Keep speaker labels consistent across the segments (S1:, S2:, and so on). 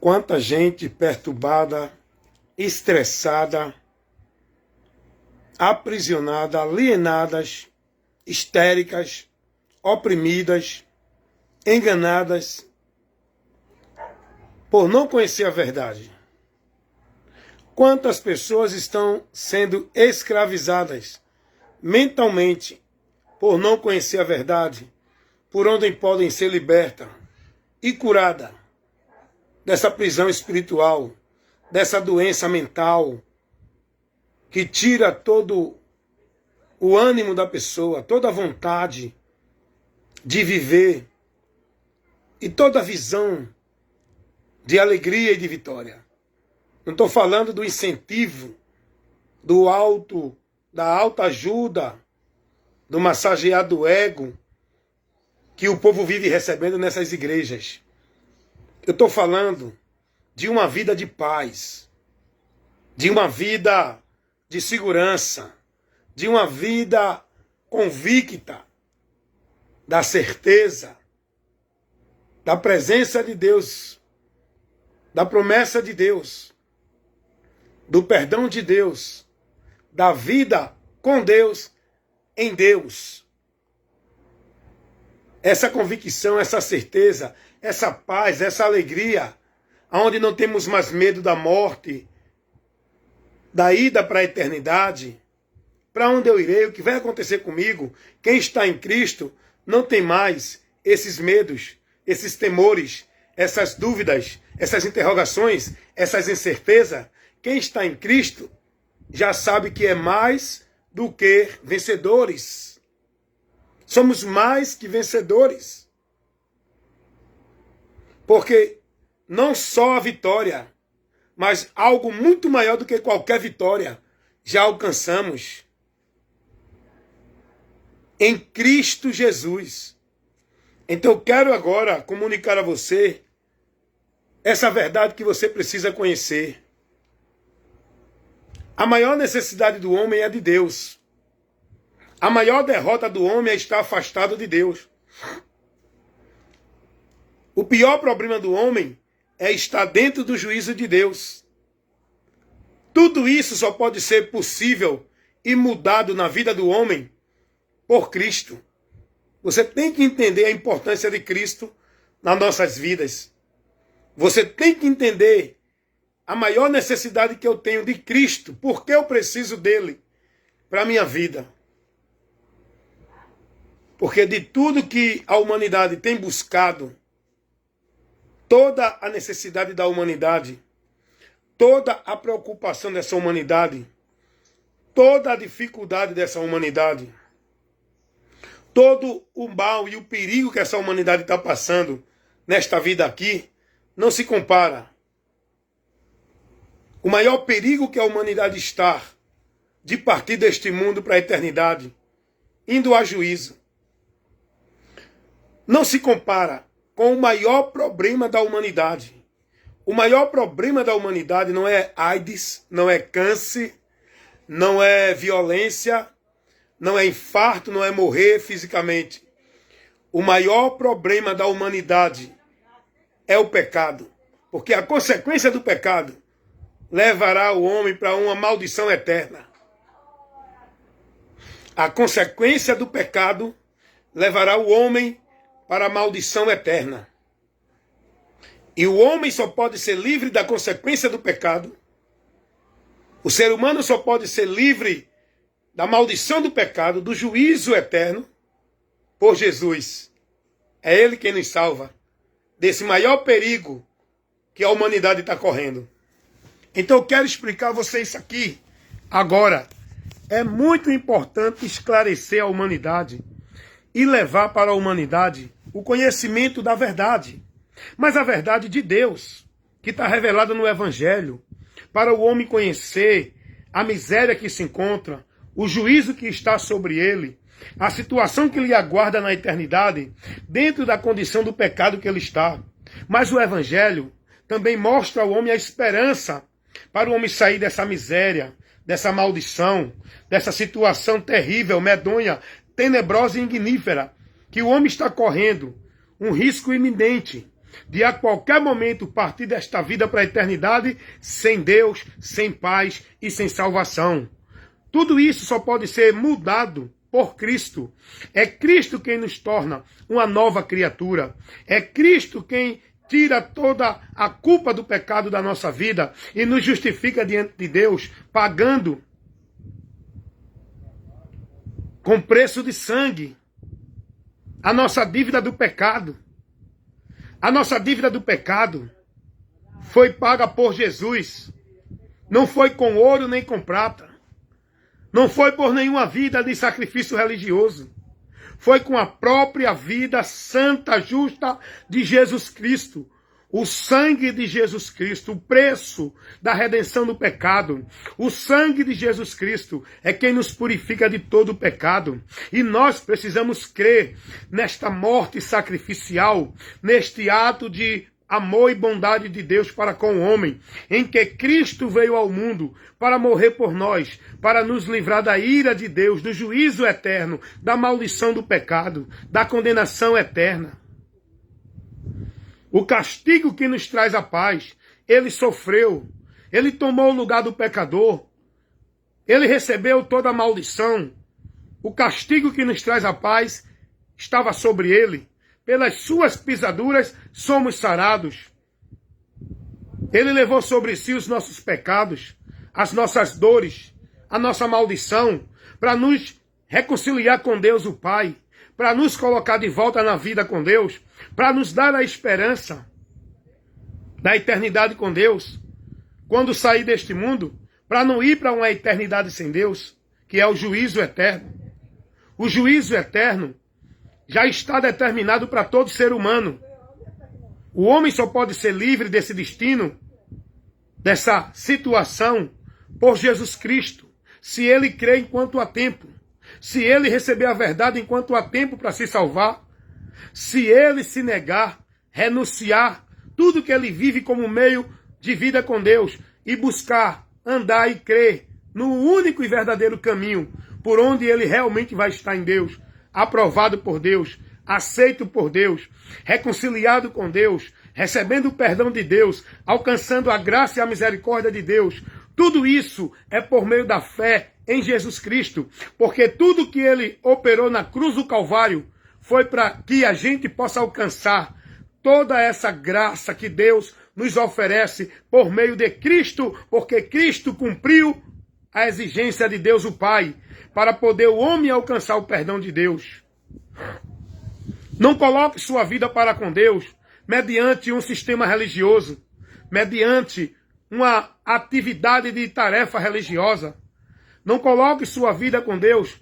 S1: Quanta gente perturbada, estressada, aprisionada, alienadas, histéricas, oprimidas, enganadas, por não conhecer a verdade. Quantas pessoas estão sendo escravizadas mentalmente por não conhecer a verdade, por onde podem ser libertas e curadas dessa prisão espiritual, dessa doença mental que tira todo o ânimo da pessoa, toda a vontade de viver e toda a visão de alegria e de vitória. Não estou falando do incentivo, da alta ajuda, do massagear do ego que o povo vive recebendo nessas igrejas. Eu estou falando de uma vida de paz, de uma vida de segurança, de uma vida convicta da certeza, da presença de Deus, da promessa de Deus, do perdão de Deus, da vida com Deus, em Deus. Essa convicção, essa certeza, essa paz, essa alegria, onde não temos mais medo da morte, da ida para a eternidade. Para onde eu irei? O que vai acontecer comigo? Quem está em Cristo não tem mais esses medos, esses temores, essas dúvidas, essas interrogações, essas incertezas. Quem está em Cristo já sabe que é mais do que vencedores. Somos mais que vencedores. Porque não só a vitória, mas algo muito maior do que qualquer vitória já alcançamos em Cristo Jesus. Então eu quero agora comunicar a você essa verdade que você precisa conhecer. A maior necessidade do homem é de Deus. A maior derrota do homem é estar afastado de Deus. O pior problema do homem é estar dentro do juízo de Deus. Tudo isso só pode ser possível e mudado na vida do homem por Cristo. Você tem que entender a importância de Cristo nas nossas vidas. Você tem que entender a maior necessidade que eu tenho de Cristo, porque eu preciso dele para a minha vida. Porque de tudo que a humanidade tem buscado, toda a necessidade da humanidade, toda a preocupação dessa humanidade, toda a dificuldade dessa humanidade, todo o mal e o perigo que essa humanidade está passando nesta vida aqui, não se compara. O maior perigo que a humanidade está de partir deste mundo para a eternidade, indo a juízo, não se compara com o maior problema da humanidade. O maior problema da humanidade não é AIDS, não é câncer, não é violência, não é infarto, não é morrer fisicamente. O maior problema da humanidade é o pecado. Porque a consequência do pecado levará o homem para uma maldição eterna. A consequência do pecado levará o homem para a maldição eterna. E o homem só pode ser livre da consequência do pecado. O ser humano só pode ser livre da maldição do pecado, do juízo eterno, por Jesus. É Ele quem nos salva desse maior perigo que a humanidade está correndo. Então eu quero explicar a você isso aqui agora. É muito importante esclarecer a humanidade e levar para a humanidade o conhecimento da verdade. Mas a verdade de Deus, que está revelada no Evangelho, para o homem conhecer a miséria que se encontra, o juízo que está sobre ele, a situação que lhe aguarda na eternidade, dentro da condição do pecado que ele está. Mas o Evangelho também mostra ao homem a esperança para o homem sair dessa miséria, dessa maldição, dessa situação terrível, medonha, tenebrosa e ignífera, que o homem está correndo, um risco iminente. de a qualquer momento partir desta vida para a eternidade sem Deus, sem paz e sem salvação. Tudo isso só pode ser mudado por Cristo. É Cristo quem nos torna uma nova criatura. É Cristo quem tira toda a culpa do pecado da nossa vida e nos justifica diante de Deus, pagando com preço de sangue a nossa dívida do pecado. A nossa dívida do pecado foi paga por Jesus. Não foi com ouro nem com prata. Não foi por nenhuma vida de sacrifício religioso. Foi com a própria vida santa, justa de Jesus Cristo. O sangue de Jesus Cristo, o preço da redenção do pecado. O sangue de Jesus Cristo é quem nos purifica de todo o pecado. E nós precisamos crer nesta morte sacrificial, neste ato de amor e bondade de Deus para com o homem, em que Cristo veio ao mundo para morrer por nós, para nos livrar da ira de Deus, do juízo eterno, da maldição do pecado, da condenação eterna. O castigo que nos traz a paz, ele sofreu, ele tomou o lugar do pecador, ele recebeu toda a maldição. O castigo que nos traz a paz estava sobre ele. Pelas suas pisaduras somos sarados. Ele levou sobre si os nossos pecados, as nossas dores, a nossa maldição, para nos reconciliar com Deus o Pai, para nos colocar de volta na vida com Deus, para nos dar a esperança da eternidade com Deus, quando sair deste mundo, para não ir para uma eternidade sem Deus, que é o juízo eterno. O juízo eterno já está determinado para todo ser humano. O homem só pode ser livre desse destino, dessa situação, por Jesus Cristo, se ele crê enquanto há tempo, se ele receber a verdade enquanto há tempo para se salvar, se ele se negar, renunciar tudo que ele vive como meio de vida com Deus e buscar andar e crer no único e verdadeiro caminho por onde ele realmente vai estar em Deus, aprovado por Deus, aceito por Deus, reconciliado com Deus, recebendo o perdão de Deus, alcançando a graça e a misericórdia de Deus. Tudo isso é por meio da fé em Jesus Cristo, porque tudo que ele operou na cruz do Calvário foi para que a gente possa alcançar toda essa graça que Deus nos oferece por meio de Cristo, porque Cristo cumpriu a exigência de Deus o Pai, para poder o homem alcançar o perdão de Deus. Não coloque sua vida para com Deus mediante um sistema religioso, mediante uma atividade de tarefa religiosa. Não coloque sua vida com Deus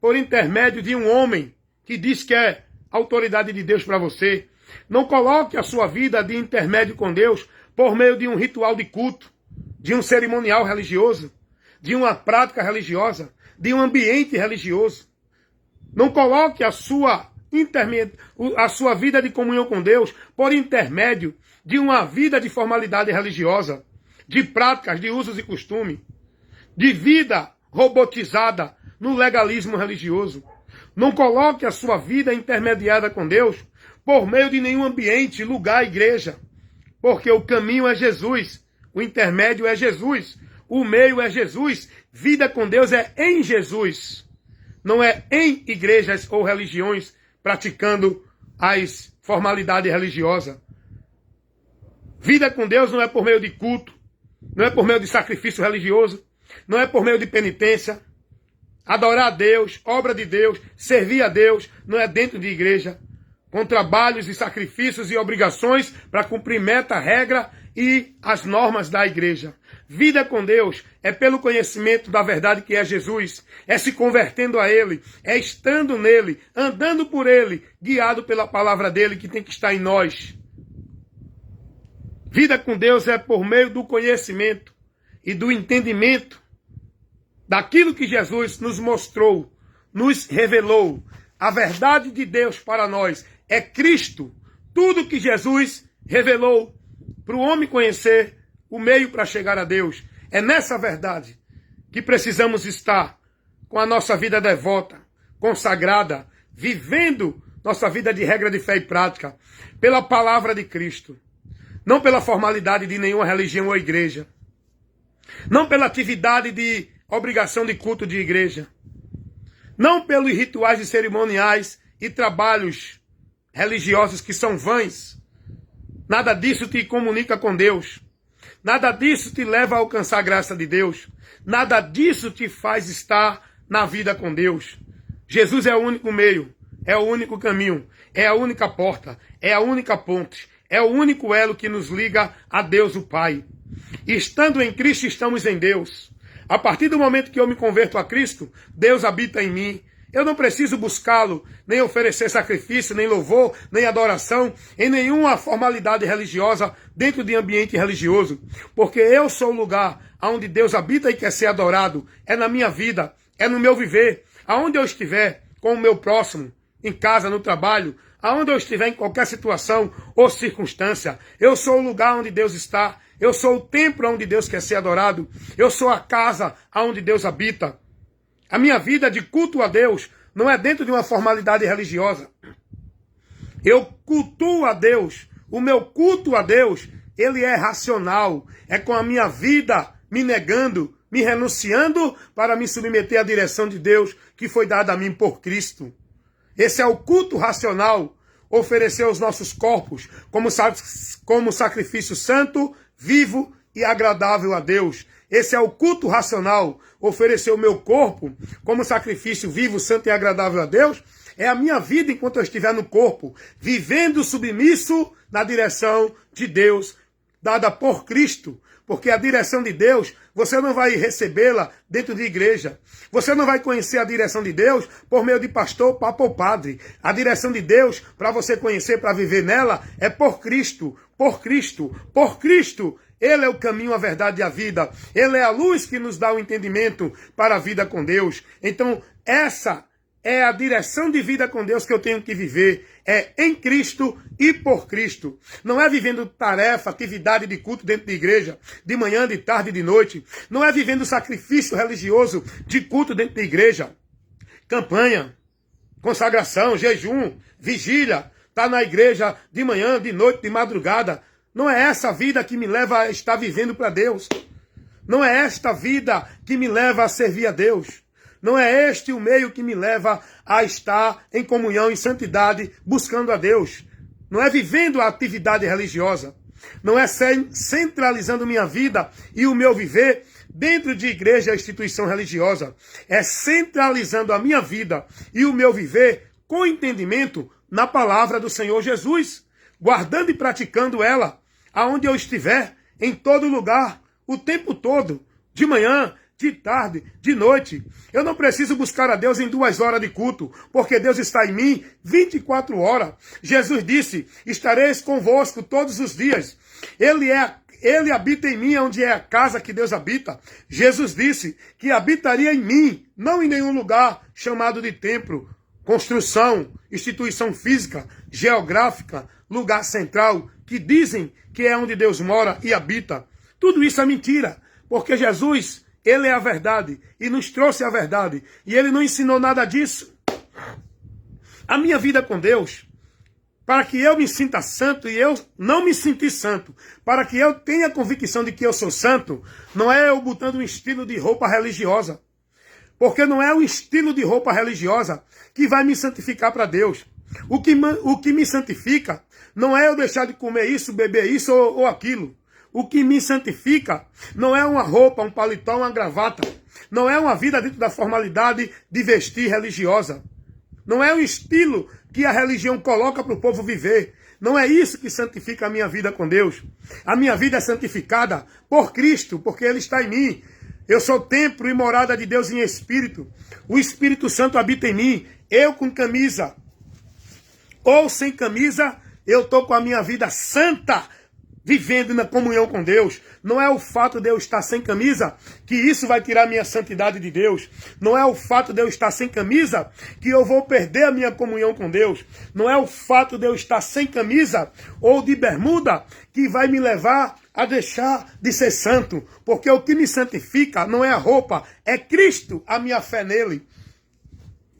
S1: por intermédio de um homem que diz que é autoridade de Deus para você. Não coloque a sua vida de intermédio com Deus por meio de um ritual de culto, de um cerimonial religioso, de uma prática religiosa, de um ambiente religioso. Não coloque a sua vida de comunhão com Deus por intermédio de uma vida de formalidade religiosa, de práticas, de usos e costumes, de vida robotizada no legalismo religioso. Não coloque a sua vida intermediada com Deus por meio de nenhum ambiente, lugar, igreja, porque o caminho é Jesus, o intermédio é Jesus, o meio é Jesus, vida com Deus é em Jesus, não é em igrejas ou religiões praticando as formalidades religiosas. Vida com Deus não é por meio de culto, não é por meio de sacrifício religioso, não é por meio de penitência. Adorar a Deus, obra de Deus, servir a Deus, não é dentro de igreja, com trabalhos e sacrifícios e obrigações para cumprir meta, regra e as normas da igreja. Vida com Deus é pelo conhecimento da verdade que é Jesus, é se convertendo a Ele, é estando nele, andando por Ele, guiado pela palavra dEle que tem que estar em nós. Vida com Deus é por meio do conhecimento e do entendimento daquilo que Jesus nos mostrou, nos revelou. A verdade de Deus para nós é Cristo. Tudo que Jesus revelou para o homem conhecer o meio para chegar a Deus. É nessa verdade que precisamos estar com a nossa vida devota, consagrada, vivendo nossa vida de regra de fé e prática, pela palavra de Cristo, não pela formalidade de nenhuma religião ou igreja, não pela atividade de obrigação de culto de igreja, não pelos rituais e cerimoniais e trabalhos religiosos que são vãs. Nada disso te comunica com Deus. Nada disso te leva a alcançar a graça de Deus. Nada disso te faz estar na vida com Deus. Jesus é o único meio, é o único caminho, é a única porta, é a única ponte, é o único elo que nos liga a Deus o Pai. E estando em Cristo, estamos em Deus. A partir do momento que eu me converto a Cristo, Deus habita em mim. Eu não preciso buscá-lo, nem oferecer sacrifício, nem louvor, nem adoração, em nenhuma formalidade religiosa dentro de ambiente religioso. Porque eu sou o lugar onde Deus habita e quer ser adorado. É na minha vida, é no meu viver. Aonde eu estiver com o meu próximo, em casa, no trabalho, aonde eu estiver em qualquer situação ou circunstância, eu sou o lugar onde Deus está. Eu sou o templo onde Deus quer ser adorado. Eu sou a casa onde Deus habita. A minha vida de culto a Deus não é dentro de uma formalidade religiosa. Eu cultuo a Deus. O meu culto a Deus, ele é racional. É com a minha vida me negando, me renunciando para me submeter à direção de Deus que foi dada a mim por Cristo. Esse é o culto racional. Oferecer os nossos corpos como sacrifício santo, vivo e agradável a Deus. Esse é o culto racional. Oferecer o meu corpo como sacrifício vivo, santo e agradável a Deus é a minha vida enquanto eu estiver no corpo, vivendo submisso na direção de Deus, dada por Cristo. Porque a direção de Deus, você não vai recebê-la dentro de igreja. Você não vai conhecer a direção de Deus por meio de pastor, papa ou padre. A direção de Deus, para você conhecer, para viver nela, é por Cristo, por Cristo, por Cristo. Ele é o caminho, a verdade e a vida. Ele é a luz que nos dá o entendimento para a vida com Deus. Então, essa é a direção de vida com Deus que eu tenho que viver. É em Cristo e por Cristo. Não é vivendo tarefa, atividade de culto dentro de igreja, de manhã, de tarde e de noite. Não é vivendo sacrifício religioso de culto dentro de igreja. Campanha, consagração, jejum, vigília. Tá na igreja de manhã, de noite, de madrugada. Não é essa vida que me leva a estar vivendo para Deus. Não é esta vida que me leva a servir a Deus. Não é este o meio que me leva a estar em comunhão, em santidade, buscando a Deus. Não é vivendo a atividade religiosa. Não é centralizando minha vida e o meu viver dentro de igreja ou instituição religiosa. É centralizando a minha vida e o meu viver com entendimento na palavra do Senhor Jesus, guardando e praticando ela, aonde eu estiver, em todo lugar, o tempo todo, de manhã, de tarde, de noite. Eu não preciso buscar a Deus em 2 horas de culto, porque Deus está em mim 24 horas. Jesus disse, estareis convosco todos os dias. Ele habita em mim, onde é a casa que Deus habita. Jesus disse que habitaria em mim, não em nenhum lugar chamado de templo, construção, instituição física, geográfica, lugar central, que dizem que é onde Deus mora e habita. Tudo isso é mentira, porque Jesus, ele é a verdade e nos trouxe a verdade. E ele não ensinou nada disso. A minha vida com Deus, para que eu me sinta santo e eu não me sentir santo, para que eu tenha convicção de que eu sou santo, não é eu botando um estilo de roupa religiosa. Porque não é o estilo de roupa religiosa que vai me santificar para Deus. O que me santifica não é eu deixar de comer isso, beber isso ou aquilo. O que me santifica não é uma roupa, um paletó, uma gravata. Não é uma vida dentro da formalidade de vestir religiosa. Não é o estilo que a religião coloca para o povo viver. Não é isso que santifica a minha vida com Deus. A minha vida é santificada por Cristo, porque Ele está em mim. Eu sou templo e morada de Deus em espírito. O Espírito Santo habita em mim. Eu com camisa ou sem camisa, eu estou com a minha vida santa, vivendo na comunhão com Deus. Não é o fato de eu estar sem camisa que isso vai tirar a minha santidade de Deus. Não é o fato de eu estar sem camisa que eu vou perder a minha comunhão com Deus. Não é o fato de eu estar sem camisa ou de bermuda que vai me levar a deixar de ser santo. Porque o que me santifica não é a roupa, é Cristo, a minha fé nele.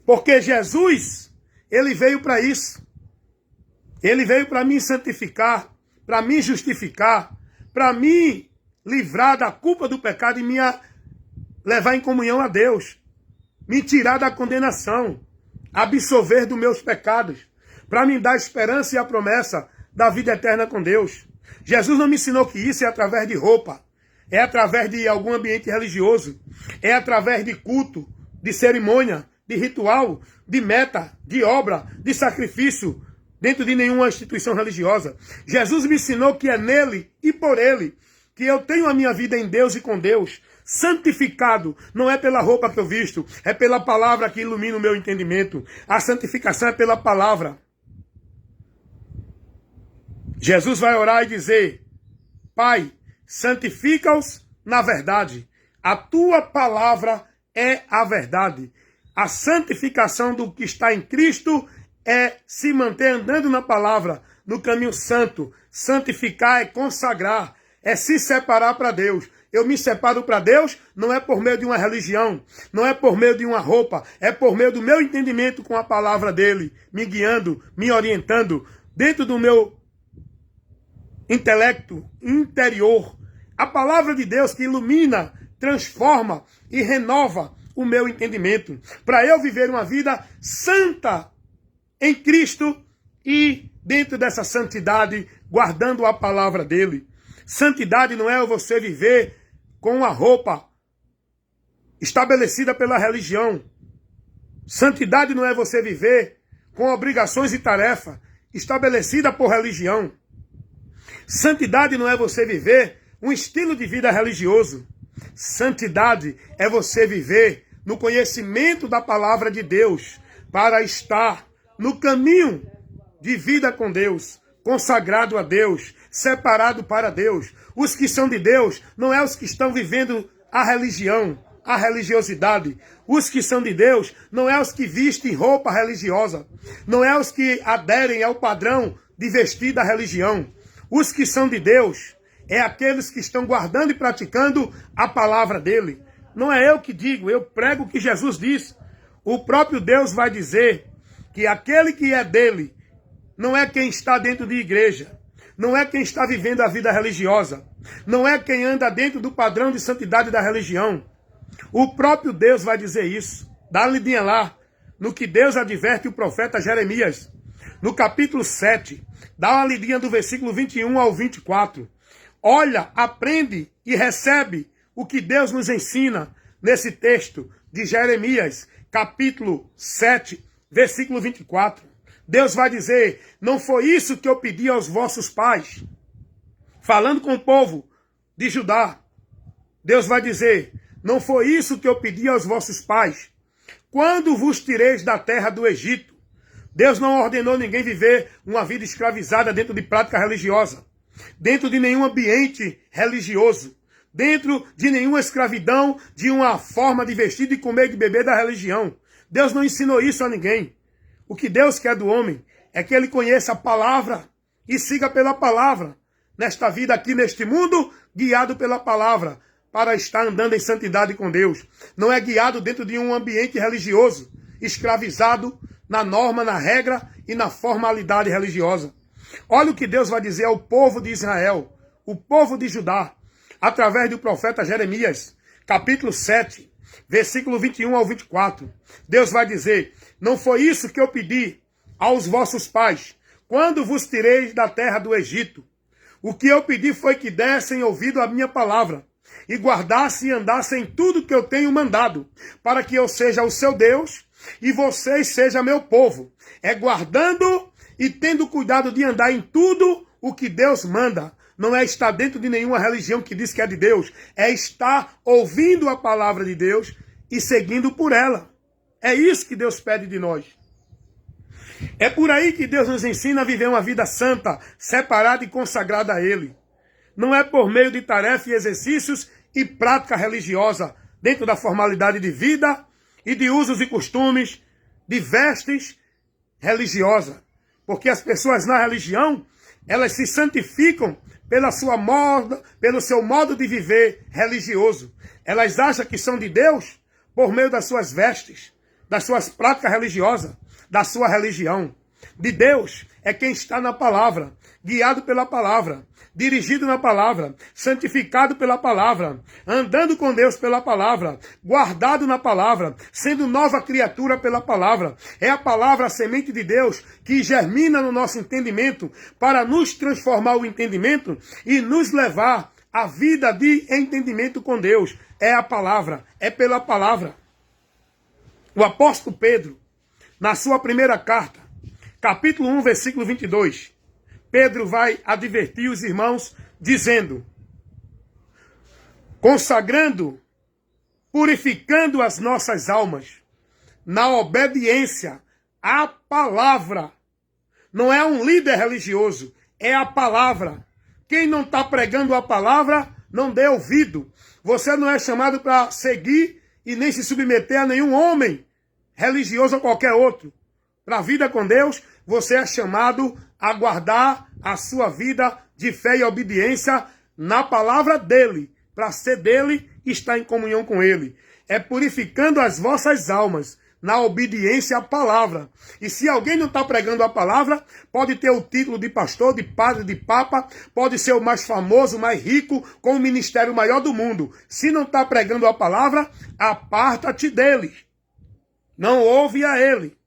S1: Porque Jesus, Ele veio para isso. Ele veio para me santificar, para me justificar, para me livrar da culpa do pecado e me levar em comunhão a Deus. Me tirar da condenação, absolver dos meus pecados, para me dar esperança e a promessa da vida eterna com Deus. Jesus não me ensinou que isso é através de roupa, é através de algum ambiente religioso, é através de culto, de cerimônia, de ritual, de meta, de obra, de sacrifício, dentro de nenhuma instituição religiosa. Jesus me ensinou que é nele e por ele que eu tenho a minha vida em Deus e com Deus. Santificado não é pela roupa que eu visto, é pela palavra que ilumina o meu entendimento. A santificação é pela palavra. Jesus vai orar e dizer: Pai, santifica-os na verdade. A tua palavra é a verdade. A santificação do que está em Cristo é se manter andando na palavra, no caminho santo. Santificar é consagrar, é se separar para Deus. Eu me separo para Deus não é por meio de uma religião, não é por meio de uma roupa, é por meio do meu entendimento com a palavra dele, me guiando, me orientando, dentro do meu intelecto interior. A palavra de Deus que ilumina, transforma e renova o meu entendimento, para eu viver uma vida santa em Cristo e dentro dessa santidade, guardando a palavra dele. Santidade não é você viver com uma roupa estabelecida pela religião. Santidade não é você viver com obrigações e tarefas estabelecidas por religião. Santidade não é você viver um estilo de vida religioso. Santidade é você viver no conhecimento da palavra de Deus, para estar no caminho de vida com Deus, consagrado a Deus, separado para Deus. Os que são de Deus não é os que estão vivendo a religião, a religiosidade. Os que são de Deus não é os que vestem roupa religiosa, não é os que aderem ao padrão de vestir da religião. Os que são de Deus é aqueles que estão guardando e praticando a palavra dele. Não é eu que digo, eu prego o que Jesus diz. O próprio Deus vai dizer que aquele que é dele não é quem está dentro de igreja, não é quem está vivendo a vida religiosa, não é quem anda dentro do padrão de santidade da religião. O próprio Deus vai dizer isso. Dá uma lidinha lá, no que Deus adverte o profeta Jeremias, no capítulo 7, dá uma lidinha do versículo 21 ao 24. Olha, aprende e recebe o que Deus nos ensina nesse texto de Jeremias, capítulo 7, versículo 24. Deus vai dizer: não foi isso que eu pedi aos vossos pais. Falando com o povo de Judá, Deus vai dizer: não foi isso que eu pedi aos vossos pais, quando vos tireis da terra do Egito. Deus não ordenou ninguém viver uma vida escravizada dentro de prática religiosa, dentro de nenhum ambiente religioso, dentro de nenhuma escravidão, de uma forma de vestir, de comer e de beber da religião. Deus não ensinou isso a ninguém. O que Deus quer do homem é que ele conheça a palavra e siga pela palavra, nesta vida aqui, neste mundo, guiado pela palavra, para estar andando em santidade com Deus. Não é guiado dentro de um ambiente religioso, escravizado na norma, na regra e na formalidade religiosa. Olha o que Deus vai dizer ao povo de Israel, o povo de Judá, através do profeta Jeremias, capítulo 7, versículo 21 ao 24. Deus vai dizer: não foi isso que eu pedi aos vossos pais, quando vos tirei da terra do Egito. O que eu pedi foi que dessem ouvido à minha palavra, e guardassem e andassem em tudo que eu tenho mandado, para que eu seja o seu Deus, e vocês sejam meu povo. É guardando e tendo cuidado de andar em tudo o que Deus manda. Não é estar dentro de nenhuma religião que diz que é de Deus. É estar ouvindo a palavra de Deus e seguindo por ela. É isso que Deus pede de nós. É por aí que Deus nos ensina a viver uma vida santa, separada e consagrada a Ele. Não é por meio de tarefas e exercícios e prática religiosa, dentro da formalidade de vida e de usos e costumes, de vestes religiosas. Porque as pessoas na religião, elas se santificam pela sua moda, pelo seu modo de viver religioso. Elas acham que são de Deus por meio das suas vestes, das suas práticas religiosas, da sua religião. De Deus é quem está na palavra, guiado pela palavra, dirigido na palavra, santificado pela palavra, andando com Deus pela palavra, guardado na palavra, sendo nova criatura pela palavra. É a palavra, a semente de Deus, que germina no nosso entendimento para nos transformar o entendimento e nos levar à vida de entendimento com Deus. É a palavra, é pela palavra. O apóstolo Pedro, na sua primeira carta, capítulo 1, versículo 22, Pedro vai advertir os irmãos, dizendo: consagrando, purificando as nossas almas, na obediência à palavra. Não é um líder religioso, é a palavra. Quem não está pregando a palavra, não dê ouvido. Você não é chamado para seguir e nem se submeter a nenhum homem religioso ou qualquer outro. Para a vida com Deus, você é chamado a guardar a sua vida de fé e obediência na palavra dele, para ser dele e estar em comunhão com ele. É purificando as vossas almas na obediência à palavra. E se alguém não está pregando a palavra, pode ter o título de pastor, de padre, de papa, pode ser o mais famoso, mais rico, com o ministério maior do mundo. Se não está pregando a palavra, aparta-te dele. Não ouve a ele.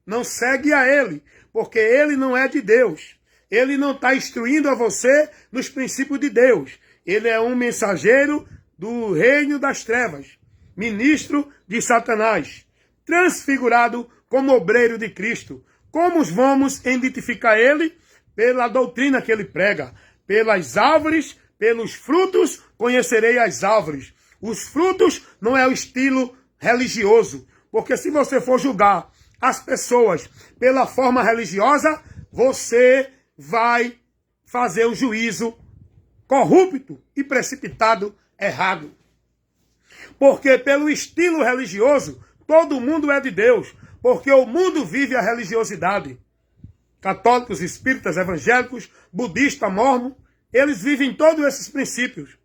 S1: Não segue a ele, porque ele não é de Deus. Ele não está instruindo a você nos princípios de Deus. Ele é um mensageiro do reino das trevas, ministro de Satanás, transfigurado como obreiro de Cristo. Como vamos identificar ele? Pela doutrina que ele prega. Pelas árvores, pelos frutos, conhecerei as árvores. Os frutos não é o estilo religioso, porque se você for julgar as pessoas pela forma religiosa, você vai fazer um juízo corrupto e precipitado errado. Porque pelo estilo religioso, todo mundo é de Deus, porque o mundo vive a religiosidade. Católicos, espíritas, evangélicos, budistas, mormon, eles vivem todos esses princípios.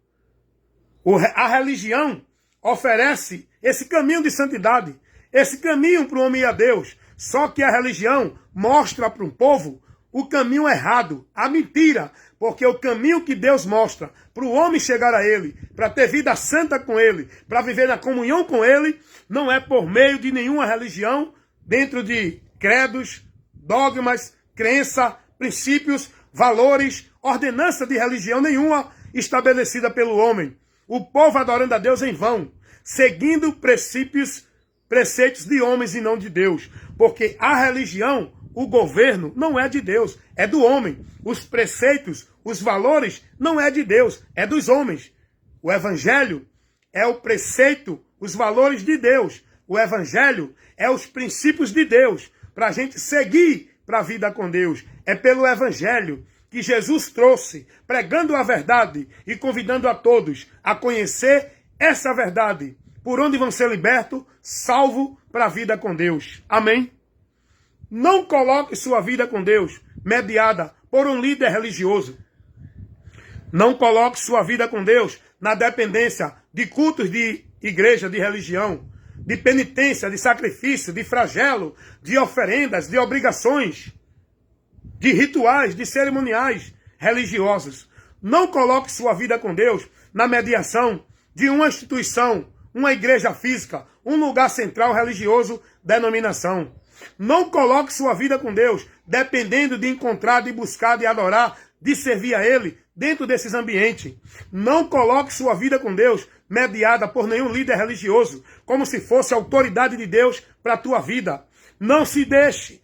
S1: A religião oferece esse caminho de santidade, esse caminho para o homem e a Deus. Só que a religião mostra para um povo o caminho errado, a mentira. Porque o caminho que Deus mostra para o homem chegar a ele, para ter vida santa com ele, para viver na comunhão com ele, não é por meio de nenhuma religião, dentro de credos, dogmas, crença, princípios, valores, ordenança de religião nenhuma estabelecida pelo homem. O povo adorando a Deus em vão, seguindo preceitos de homens e não de Deus. Porque a religião, o governo, não é de Deus, é do homem. Os preceitos, os valores, não é de Deus, é dos homens. O evangelho é o preceito, os valores de Deus. O evangelho é os princípios de Deus, para a gente seguir para a vida com Deus. É pelo evangelho que Jesus trouxe, pregando a verdade e convidando a todos a conhecer essa verdade, por onde vão ser libertos, salvos para a vida com Deus. Amém? Não coloque sua vida com Deus mediada por um líder religioso. Não coloque sua vida com Deus na dependência de cultos de igreja, de religião, de penitência, de sacrifício, de flagelo, de oferendas, de obrigações, de rituais, de cerimoniais religiosos. Não coloque sua vida com Deus na mediação de uma instituição, uma igreja física, um lugar central religioso, denominação. Não coloque sua vida com Deus dependendo de encontrar, de buscar, de adorar, de servir a Ele dentro desses ambientes. Não coloque sua vida com Deus mediada por nenhum líder religioso, como se fosse a autoridade de Deus para a tua vida. Não se deixe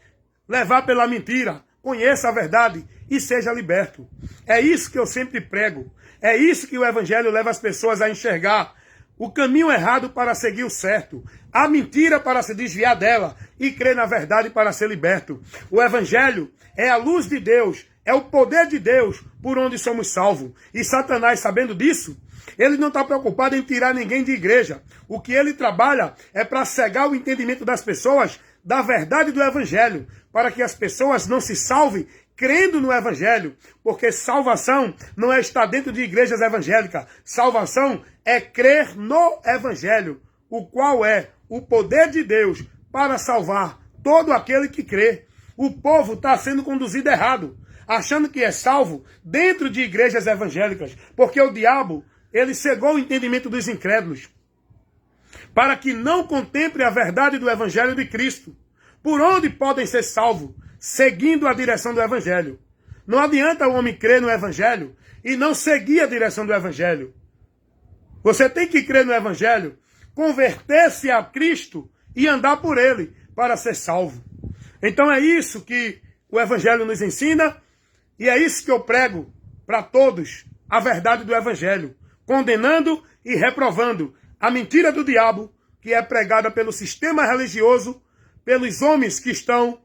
S1: levar pela mentira. Conheça a verdade e seja liberto. É isso que eu sempre prego. É isso que o evangelho leva as pessoas a enxergar. O caminho errado para seguir o certo. A mentira para se desviar dela. E crer na verdade para ser liberto. O evangelho é a luz de Deus. É o poder de Deus por onde somos salvos. E Satanás, sabendo disso, ele não está preocupado em tirar ninguém de igreja. O que ele trabalha é para cegar o entendimento das pessoas da verdade do evangelho. Para que as pessoas não se salvem crendo no evangelho. Porque salvação não é estar dentro de igrejas evangélicas. Salvação é crer no evangelho, o qual é o poder de Deus para salvar todo aquele que crê. O povo está sendo conduzido errado, achando que é salvo dentro de igrejas evangélicas, porque o diabo, ele cegou o entendimento dos incrédulos, para que não contemple a verdade do evangelho de Cristo. Por onde podem ser salvos? Seguindo a direção do evangelho. Não adianta o homem crer no evangelho e não seguir a direção do evangelho. Você tem que crer no evangelho, converter-se a Cristo e andar por ele para ser salvo. Então é isso que o evangelho nos ensina e é isso que eu prego para todos, a verdade do evangelho, condenando e reprovando a mentira do diabo que é pregada pelo sistema religioso, pelos homens que estão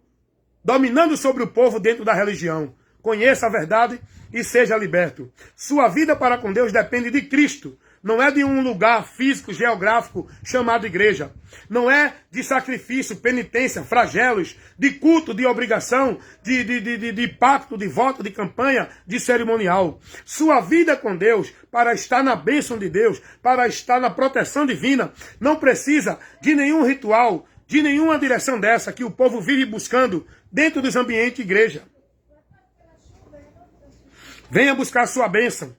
S1: dominando sobre o povo dentro da religião. Conheça a verdade e seja liberto. Sua vida para com Deus depende de Cristo. Não é de um lugar físico, geográfico, chamado igreja. Não é de sacrifício, penitência, flagelos, de culto, de obrigação, de pacto, de voto, de campanha, de cerimonial. Sua vida com Deus, para estar na bênção de Deus, para estar na proteção divina, não precisa de nenhum ritual, de nenhuma direção dessa que o povo vive buscando dentro dos ambientes de igreja. Venha buscar sua bênção.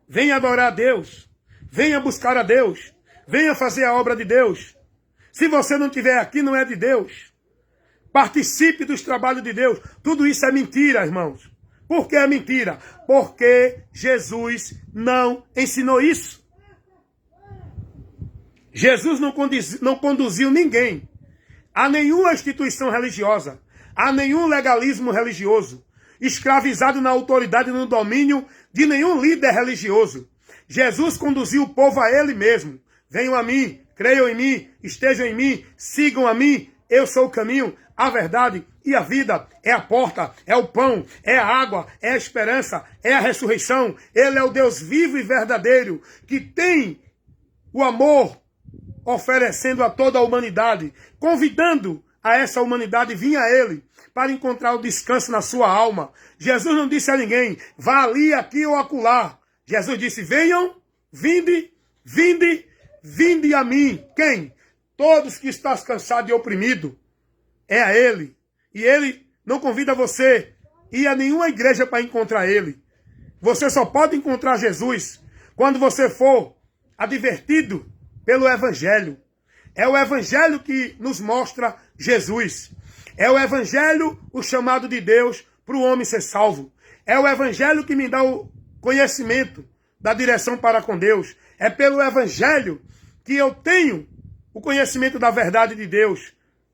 S1: Venha adorar a Deus. Venha buscar a Deus. Venha fazer a obra de Deus. Se você não estiver aqui, não é de Deus. Participe dos trabalhos de Deus. Tudo isso é mentira, irmãos. Por que é mentira? Porque Jesus não ensinou isso. Jesus não conduziu ninguém a nenhuma instituição religiosa, a nenhum legalismo religioso, escravizado na autoridade e no domínio de nenhum líder religioso. Jesus conduziu o povo a ele mesmo. Venham a mim, creiam em mim, estejam em mim, sigam a mim. Eu sou o caminho, a verdade e a vida. É a porta, é o pão, é a água, é a esperança, é a ressurreição. Ele é o Deus vivo e verdadeiro, que tem o amor oferecendo a toda a humanidade, convidando a essa humanidade vir a ele, para encontrar o descanso na sua alma. Jesus não disse a ninguém, vá ali, aqui ou acolá. Jesus disse, venham, vinde, vinde, vinde a mim. Quem? Todos que estão cansados e oprimidos. É a ele. E ele não convida você a ir a nenhuma igreja para encontrar ele. Você só pode encontrar Jesus quando você for advertido pelo evangelho. É o evangelho que nos mostra Jesus. É o evangelho, o chamado de Deus para o homem ser salvo. É o evangelho que me dá o conhecimento da direção para com Deus. É pelo evangelho que eu tenho o conhecimento da verdade de Deus.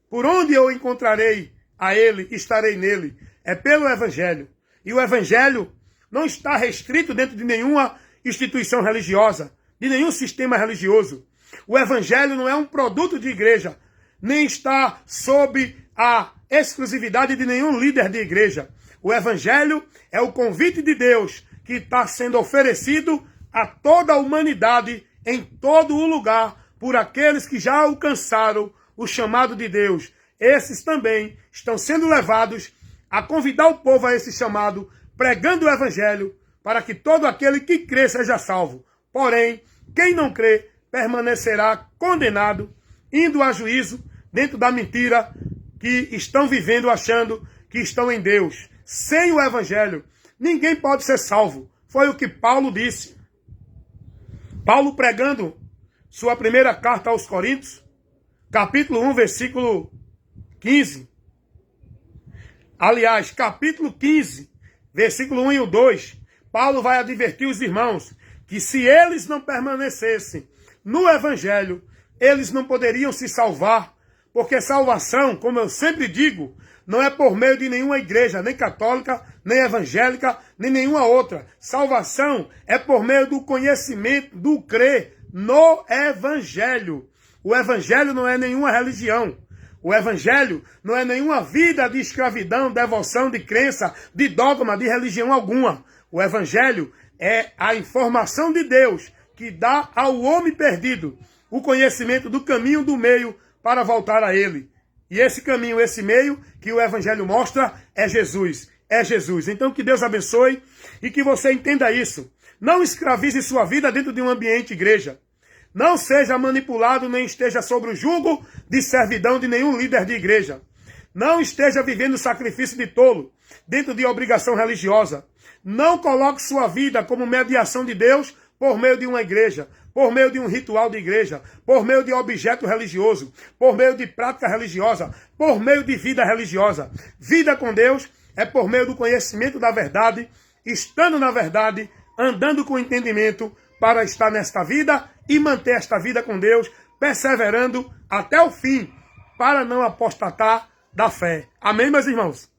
S1: Por onde eu encontrarei a ele, estarei nele. É pelo evangelho. E o evangelho não está restrito dentro de nenhuma instituição religiosa, de nenhum sistema religioso. O evangelho não é um produto de igreja, nem está sob a exclusividade de nenhum líder de igreja. O evangelho é o convite de Deus que está sendo oferecido a toda a humanidade, em todo o lugar, por aqueles que já alcançaram o chamado de Deus. Esses também estão sendo levados a convidar o povo a esse chamado, pregando o evangelho, para que todo aquele que crê seja salvo. Porém, quem não crê permanecerá condenado, indo a juízo dentro da mentira que estão vivendo achando que estão em Deus. Sem o evangelho, ninguém pode ser salvo. Foi o que Paulo disse. Paulo pregando sua primeira carta aos Coríntios, capítulo 1, versículo 15. Aliás, capítulo 15, versículo 1 e o 2, Paulo vai advertir os irmãos que se eles não permanecessem no evangelho, eles não poderiam se salvar, porque salvação, como eu sempre digo, não é por meio de nenhuma igreja, nem católica, nem evangélica, nem nenhuma outra. Salvação é por meio do conhecimento, do crer no evangelho. O evangelho não é nenhuma religião. O evangelho não é nenhuma vida de escravidão, devoção, de crença, de dogma, de religião alguma. O evangelho é a informação de Deus que dá ao homem perdido o conhecimento do caminho do meio para voltar a ele. E esse caminho, esse meio que o evangelho mostra é Jesus. É Jesus. Então que Deus abençoe e que você entenda isso. Não escravize sua vida dentro de um ambiente igreja. Não seja manipulado nem esteja sob o jugo de servidão de nenhum líder de igreja. Não esteja vivendo sacrifício de tolo, dentro de obrigação religiosa. Não coloque sua vida como mediação de Deus por meio de uma igreja, por meio de um ritual de igreja, por meio de objeto religioso, por meio de prática religiosa, por meio de vida religiosa. Vida com Deus é por meio do conhecimento da verdade, estando na verdade, andando com entendimento para estar nesta vida e manter esta vida com Deus, perseverando até o fim, para não apostatar da fé. Amém, meus irmãos?